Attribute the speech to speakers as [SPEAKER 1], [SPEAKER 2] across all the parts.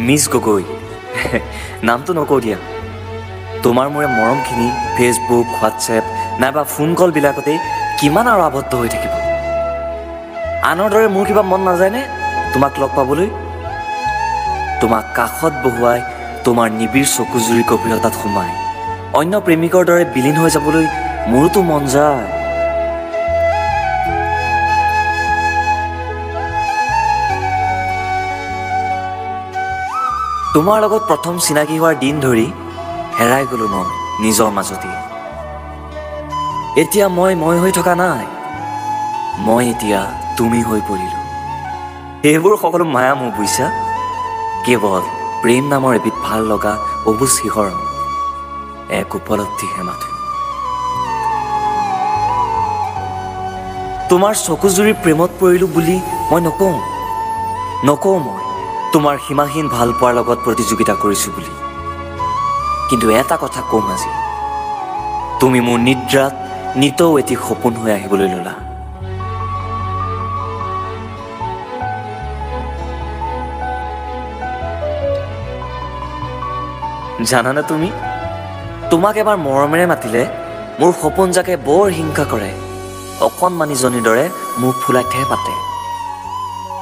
[SPEAKER 1] Miss Gogoi নামটো নকওঁ দিয়া। তোমাৰ মোৰে মৰমখিনি ফেচবুক হোৱাটছএপ নাইবা ফোন কলবিলাকতেই কিমান আৰু আবদ্ধ হৈ থাকিব। আনৰ দৰে মোৰ কিবা মন নাযায়নে তোমাক লগ পাবলৈ? তোমাক কাষত বহুৱাই তোমাৰ নিবিড় চকুজুৰি গভীৰতাত সোমাই অন্য প্ৰেমিকৰ দৰে বিলীন হৈ যাবলৈ মোৰোতো মন যায়। তোমাৰ লগত প্ৰথম চিনাকি হোৱাৰ দিন ধৰি হেৰাই গ'লো মই নিজৰ মাজতে। এতিয়া মই হৈ থকা নাই, মই এতিয়া তুমি হৈ পৰিলো। সেইবোৰ সকলো মায়া মোৰ বুইছা, কেৱল প্ৰেম নামৰ এবিধ ভাল লগা অবুজ শিহৰণ, এক উপলব্ধিহে মাথো। তোমাৰ চকুজুৰি প্ৰেমত পৰিলো বুলি মই নকওঁ মই তোমাৰ সীমাহীন ভাল পোৱাৰ লগত প্ৰতিযোগিতা কৰিছো বুলি। কিন্তু এটা কথা কম আজি, তুমি মোৰ নিদ্ৰাত নিতৌ এটি সপোন হৈ আহিবলৈ ললা। জানানে তুমি, তোমাক এবাৰ মৰমেৰে মাতিলে মোৰ সপোন যাকে বৰ হিংসা কৰে, অকণমানিজনীৰ দৰে মুখ ফুলাই ঠেহ পাতে।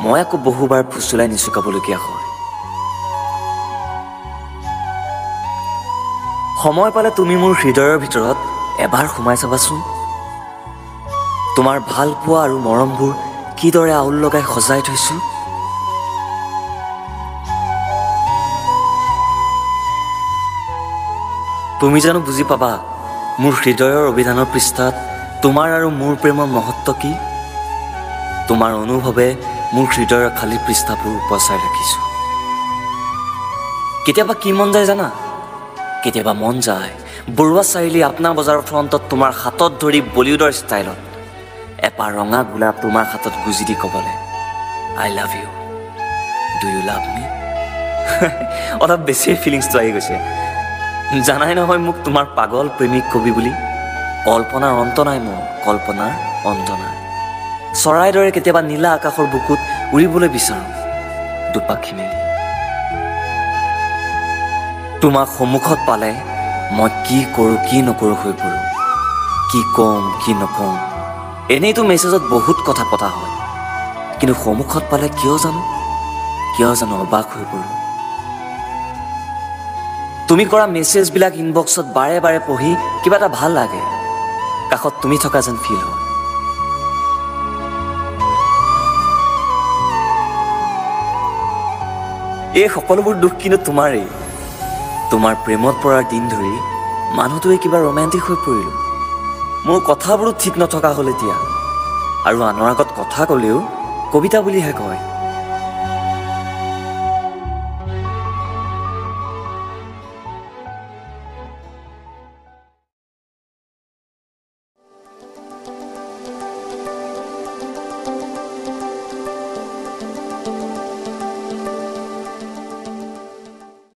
[SPEAKER 1] মই আকৌ বহুবাৰ ফুচুলাই নিচুকাবলগীয়া হয়। সময় পালে তুমি মোৰ হৃদয়ৰ ভিতৰত এবাৰ সোমাই চাবাচোন। তোমাৰ ভাল পোৱা আৰু মৰমবোৰ কিদৰে আউল লগাই সজাই থৈছো। তুমি জানো বুজি পাবা মোৰ হৃদয়ৰ অভিধানৰ পৃষ্ঠাত তোমাৰ আৰু মোৰ প্ৰেমৰ মহত্ব কি? তোমাৰ অনুভৱে মোৰ হৃদয়ৰ খালী পৃষ্ঠাবোৰ উপচাই ৰাখিছো। কেতিয়াবা কি মন যায় জানা? কেতিয়াবা মন যায় বৰুৱা চাৰিআলি আপনা বজাৰৰ ফ্ৰণ্টত তোমাৰ হাতত ধৰি বলিউডৰ ষ্টাইলত এপাহ ৰঙা গোলাপ তোমাৰ হাতত গুজি দি ক'বলৈ, I love you, do you love me? অলপ বেছিয়ে ফিলিংছটো আহি গৈছে। জানাই নহয় মোক তোমাৰ পাগল প্ৰেমিক কবি বুলি। কল্পনাৰ অন্ত নাই মোৰ, কল্পনাৰ অন্ত নাই। চৰাইৰ দৰে কেতিয়াবা নীলা আকাশৰ বুকুত উৰিবলৈ বিচাৰোঁ দুপাখি মেলি। তোমাক সন্মুখত পালে মই কি কৰোঁ কি নকৰোঁ হৈ পৰোঁ, কি ক'ম কি নকওঁ। এনেইতো মেছেজত বহুত কথা পতা হয়, কিন্তু সন্মুখত পালে কিয় জানো অবাক হৈ পৰোঁ। তুমি কৰা মেছেজবিলাক ইনবক্সত বাৰে বাৰে পঢ়ি কিবা এটা ভাল লাগে, কাষত তুমি থকা যেন ফিল হয়। এই সকলোবোৰ দুখ কিন্তু তোমাৰেই। তোমাৰ প্ৰেমত পৰাৰ দিন ধৰি মানুহটোৱে কিবা ৰোমেণ্টিক হৈ পৰিলোঁ। মোৰ কথাবোৰো ঠিক নথকা হ'ল এতিয়া, আৰু আনৰ আগত কথা ক'লেও কবিতা বুলিহে কয়।